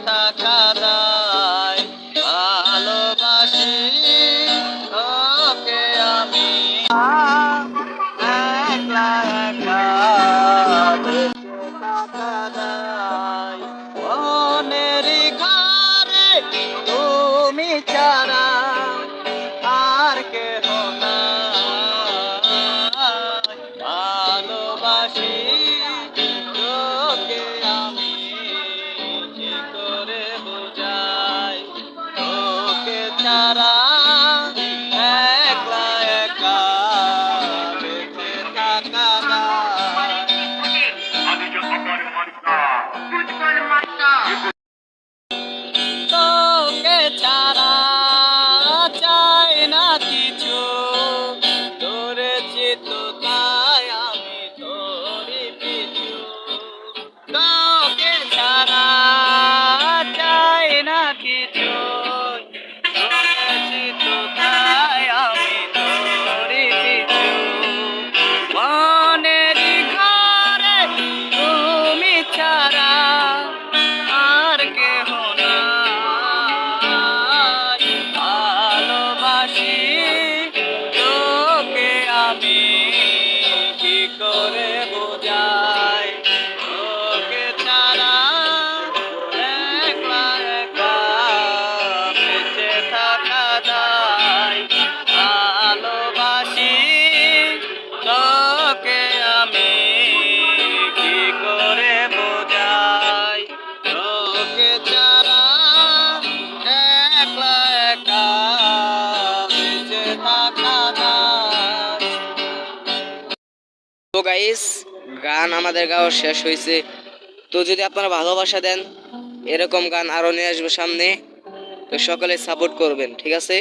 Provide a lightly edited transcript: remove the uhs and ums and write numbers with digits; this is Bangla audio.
থাকা দায় ভালোবাসি তোকে আমি একলা একা বেঁচে থাকা দায় মনেরই ঘরে তুমি ছাড়া আর কেহ নাই ভালোবাসি তোকে আমি কি করে বোঝাই তোকে ছাড়া একলা একা বেঁচে থাকা দায় তোকে ছাড়া চাই না কিছু ধরেছি তো তাই আমি তোরই পিছু তোকে ছাড়া চাই না কিছু ধরেছি তো তাই আমি তোরই পিছু মনের ঘরে তুমি ছাড়া আর কেহ নাই ভালোবাসি তোকে আমি কি করে বোঝাই তোকে ছাড়া একলা একা বেঁচে থাকা দায় ভালোবাসি তোকে আমি কি করে বোঝাই তোকে ছাড়া একলা একা বেঁচে থাকা দায়। তো গাইস, গান আমাদের গাওয়া শেষ হয়েছে। তো যদি আপনারা ভালোবাসা দেন, এরকম গান আরো নিয়ে আসবো সামনে। তো সকলে সাপোর্ট করবেন, ঠিক আছে?